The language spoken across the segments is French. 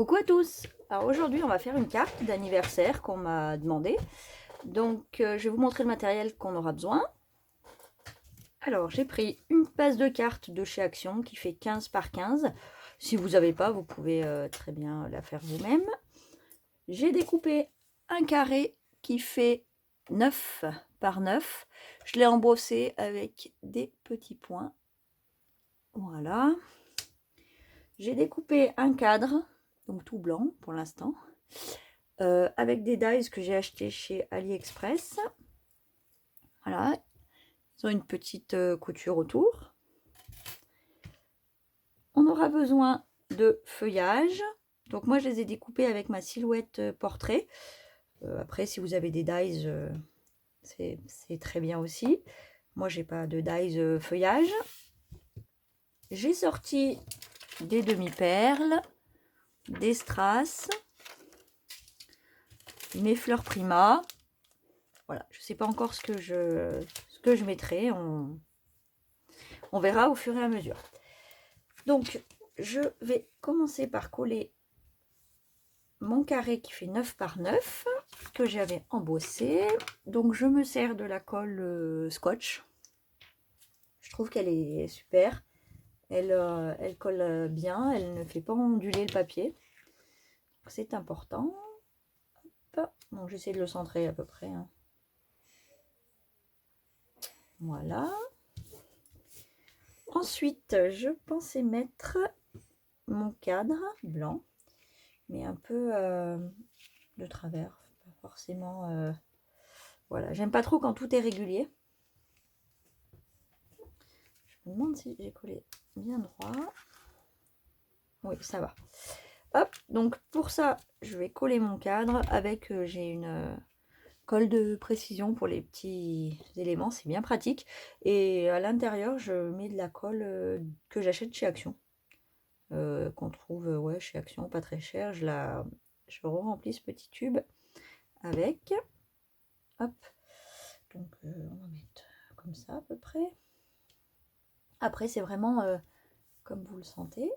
Coucou à tous. Alors aujourd'hui on va faire une carte d'anniversaire qu'on m'a demandé. Donc je vais vous montrer le matériel qu'on aura besoin. Alors j'ai pris une base de cartes de chez Action qui fait 15 par 15. Si vous n'avez pas, vous pouvez très bien la faire vous-même. J'ai découpé un carré qui fait 9 par 9. Je l'ai embossé avec des petits points. Voilà. J'ai découpé un cadre, donc tout blanc pour l'instant. Avec des dies que j'ai acheté chez AliExpress. Voilà, ils ont une petite couture autour. On aura besoin de feuillage. Donc moi je les ai découpés avec ma silhouette portrait. Après si vous avez des dies, c'est très bien aussi. Moi j'ai pas de dies feuillage. J'ai sorti des demi-perles, des strass, mes fleurs Prima. Voilà, je sais pas encore ce que je mettrai. On verra au fur et à mesure. Donc, je vais commencer par coller mon carré qui fait 9 par 9 que j'avais embossé. Donc, je me sers de la colle scotch. Je trouve qu'elle est super. Elle colle bien, elle ne fait pas onduler le papier. C'est important. Donc, j'essaie de le centrer à peu près. Hein. Voilà. Ensuite, je pensais mettre mon cadre blanc, mais un peu de travers, pas forcément. Voilà, j'aime pas trop quand tout est régulier. Je me demande si j'ai collé bien droit. Oui, ça va. Hop, donc pour ça, je vais coller mon cadre avec, j'ai une colle de précision pour les petits éléments, c'est bien pratique. Et à l'intérieur, je mets de la colle que j'achète chez Action. Qu'on trouve ouais, chez Action, pas très cher. Je re-remplis ce petit tube avec. Hop. Donc on va mettre comme ça à peu près. Après, c'est vraiment comme vous le sentez.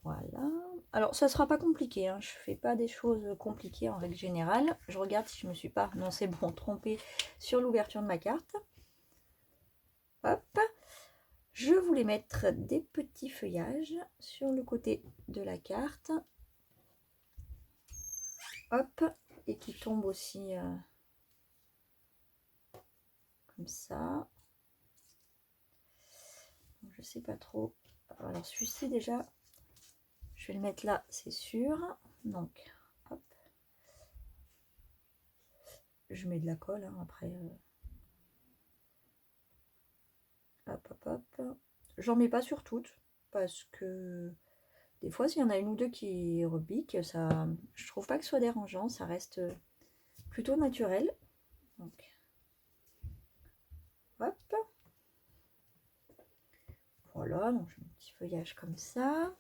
Voilà. Alors, ça sera pas compliqué. Hein. Je fais pas des choses compliquées en règle générale. Je regarde si je me suis pas, non c'est bon, trompée sur l'ouverture de ma carte. Hop. Je voulais mettre des petits feuillages sur le côté de la carte. Hop. Et qui tombent aussi comme ça. Je sais pas trop. Alors, celui-ci déjà, je vais le mettre là, c'est sûr. Donc, hop. Je mets de la colle hein, après. Hop, hop, hop. J'en mets pas sur toutes parce que des fois, s'il y en a une ou deux qui repiquent, ça, je trouve pas que ce soit dérangeant. Ça reste plutôt naturel. Donc, hop. Voilà, donc j'ai un petit feuillage comme ça.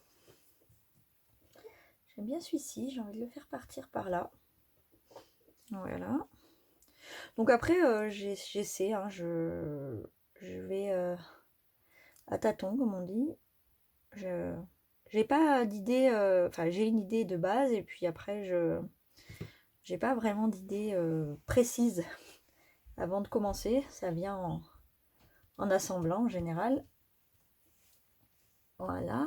J'aime bien celui-ci, j'ai envie de le faire partir par là. Voilà. Donc après, j'essaie, hein, je vais à tâtons, comme on dit. J'ai pas d'idée, enfin j'ai une idée de base et puis après j'ai pas vraiment d'idée précise avant de commencer. Ça vient en assemblant en général. Voilà.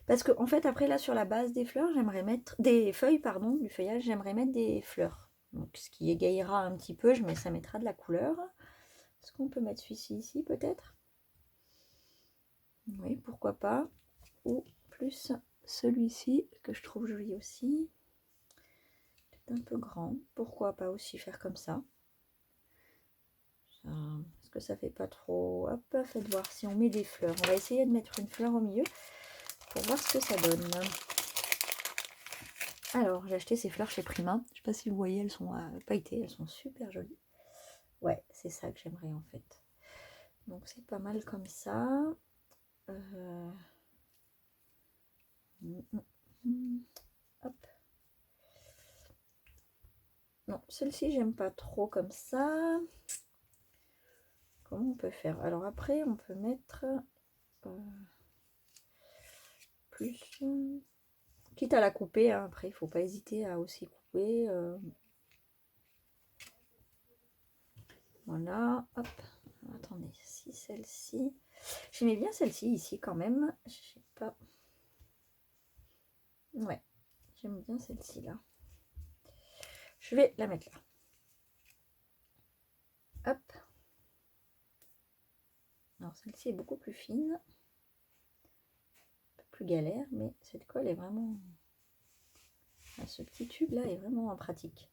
Parce que en fait après là sur la base des fleurs, j'aimerais mettre des feuilles, pardon, du feuillage, j'aimerais mettre des fleurs. Donc ce qui égayera un petit peu, ça mettra de la couleur. Est-ce qu'on peut mettre celui-ci ici peut-être? Oui, pourquoi pas. Ou plus celui-ci que je trouve joli aussi. Un peu grand, pourquoi pas aussi faire comme ça. Est-ce que ça fait pas trop? Hop, faites voir si on met des fleurs. On va essayer de mettre une fleur au milieu pour voir ce que ça donne. Alors, j'ai acheté ces fleurs chez Prima. Je sais pas si vous voyez, elles sont pailletées, elles sont super jolies. Ouais, c'est ça que j'aimerais en fait. Donc c'est pas mal comme ça. Hop. Non, celle-ci j'aime pas trop comme ça. Comment on peut faire? Alors après, on peut mettre plus. Quitte à la couper, hein, après il faut pas hésiter à aussi couper. Voilà, hop. Attendez, si celle-ci... J'aimais bien celle-ci ici quand même. Je sais pas. Ouais, j'aime bien celle-ci là. Je vais la mettre là. Hop. Alors celle-ci est beaucoup plus fine. Un peu plus galère, mais cette colle est vraiment... Ce petit tube là est vraiment pratique.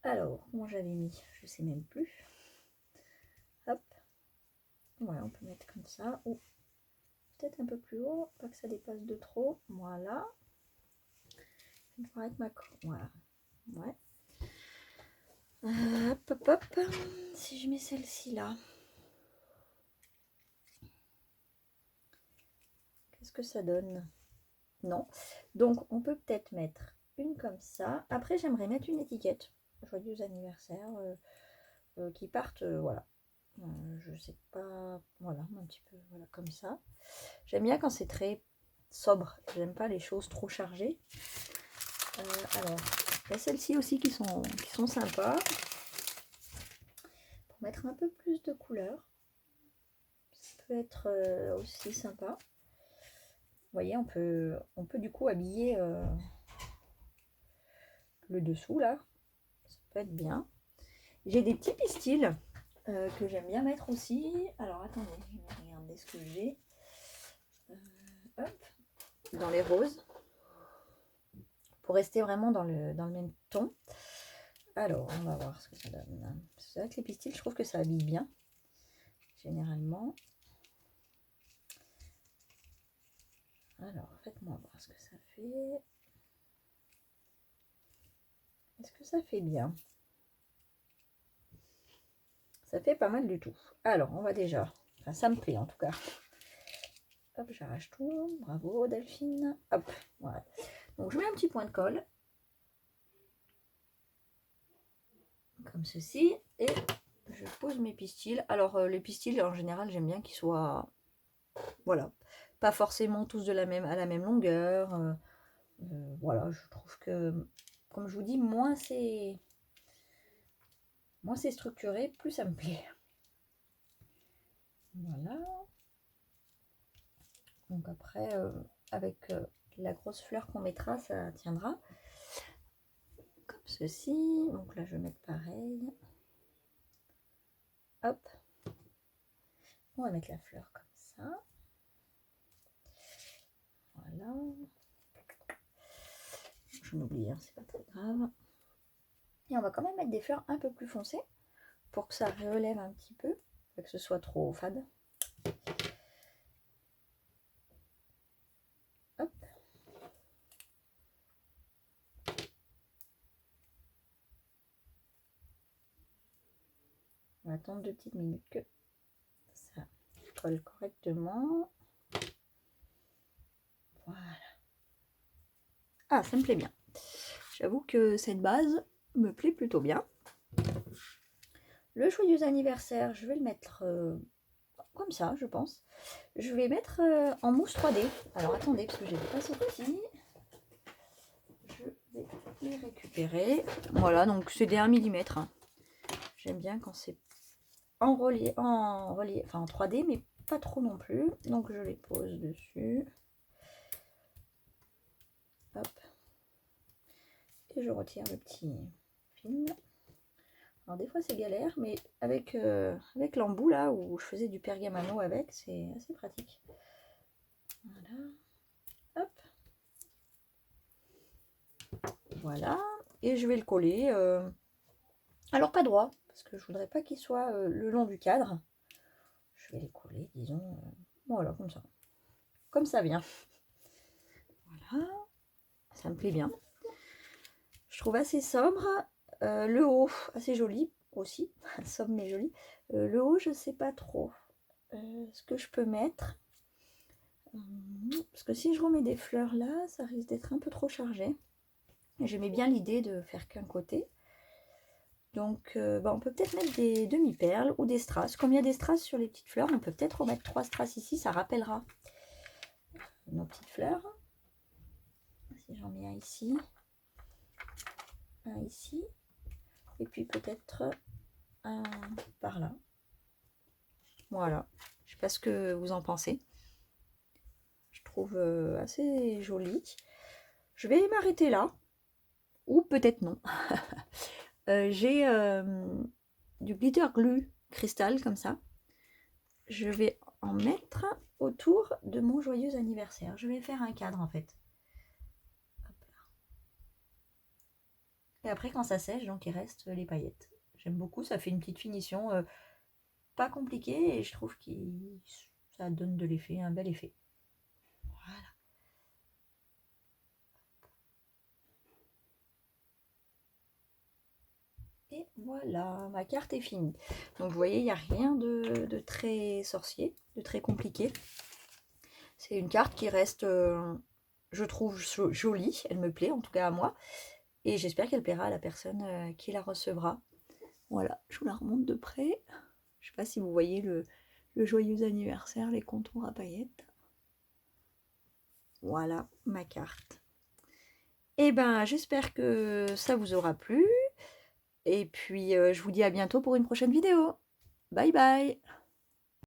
Alors, comment j'avais mis? Je sais même plus. Hop. Ouais, on peut mettre comme ça. Ou peut-être un peu plus haut, pas que ça dépasse de trop. Voilà. Je vais voir avec ma colle. Voilà. Ouais. Hop, hop, hop. Si je mets celle-ci là. Qu'est-ce que ça donne? Non. Donc, on peut peut-être mettre une comme ça. Après, j'aimerais mettre une étiquette. Joyeux anniversaire. Qui partent, voilà. Je sais pas, voilà, un petit peu, voilà, comme ça. J'aime bien quand c'est très sobre. J'aime pas les choses trop chargées. Alors, il y a celles-ci aussi qui sont sympas. Pour mettre un peu plus de couleur. Ça peut être aussi sympa. Vous voyez, on peut du coup habiller le dessous là. Ça peut être bien. J'ai des petits pistils que j'aime bien mettre aussi. Alors attendez, je vais regarder ce que j'ai. Hop, dans les roses. Pour rester vraiment dans le même ton. Alors, on va voir ce que ça donne. C'est vrai que les pistils, je trouve que ça habille bien. Généralement. Alors, faites-moi voir ce que ça fait. Est-ce que ça fait bien? Ça fait pas mal du tout. Alors, on va déjà... Enfin, ça me plaît en tout cas. Hop, j'arrache tout. Bravo, Delphine. Hop, voilà. Donc, je mets un petit point de colle. Comme ceci. Et je pose mes pistils. Alors, les pistils, en général, j'aime bien qu'ils soient... Voilà. Pas forcément tous à la même longueur. Voilà, je trouve que, comme je vous dis, moins c'est structuré, plus ça me plaît. Voilà. Donc après, avec la grosse fleur qu'on mettra, ça tiendra. Comme ceci. Donc là, je vais mettre pareil. Hop. On va mettre la fleur comme ça. Voilà. Je m'oublie, hein, c'est pas très grave. Et on va quand même mettre des fleurs un peu plus foncées pour que ça relève un petit peu, pas que ce soit trop fade. Hop. On va attendre 2 petites minutes que ça colle correctement. Voilà. Ah, ça me plaît bien. J'avoue que cette base me plaît plutôt bien. Le joyeux anniversaire, je vais le mettre comme ça, je pense. Je vais mettre en mousse 3D. Alors attendez, parce que je n'ai pas sorti. Je vais les récupérer. Voilà, donc c'est des 1 mm. Hein. J'aime bien quand c'est en relief, enfin en 3D, mais pas trop non plus. Donc je les pose dessus. Hop. Et je retire le petit film. Alors des fois c'est galère, mais avec l'embout là où je faisais du pergamano avec, c'est assez pratique. Voilà. Hop. Voilà. Et je vais le coller. Alors pas droit, parce que je voudrais pas qu'il soit le long du cadre. Je vais les coller, disons. Voilà, comme ça. Comme ça vient. Voilà. Ça me plaît bien. Je trouve assez sobre. Le haut, assez joli aussi. Sobre mais joli. Le haut, je sais pas trop ce que je peux mettre. Parce que si je remets des fleurs là, ça risque d'être un peu trop chargé. J'aimais bien l'idée de faire qu'un côté. Donc on peut peut-être mettre des demi-perles ou des strass. Comme il y a des strass sur les petites fleurs, on peut peut-être remettre 3 strass ici, ça rappellera nos petites fleurs. Si j'en mets un ici, un ici, et puis peut-être un par là. Voilà, je sais pas ce que vous en pensez. Je trouve assez joli. Je vais m'arrêter là, ou peut-être non. J'ai du glitter glue cristal comme ça. Je vais en mettre autour de mon joyeux anniversaire. Je vais faire un cadre en fait. Hop là. Et après quand ça sèche, donc il reste les paillettes. J'aime beaucoup, ça fait une petite finition pas compliquée et je trouve que ça donne de l'effet, un bel effet. Voilà. Et voilà, ma carte est finie. Donc vous voyez, il n'y a rien de très sorcier, de très compliqué. C'est une carte qui reste, je trouve, jolie. Elle me plaît, en tout cas à moi. Et j'espère qu'elle plaira à la personne qui la recevra. Voilà, je vous la remonte de près. Je ne sais pas si vous voyez le joyeux anniversaire, les contours à paillettes. Voilà ma carte. Et ben, j'espère que ça vous aura plu. Et puis, je vous dis à bientôt pour une prochaine vidéo. Bye bye!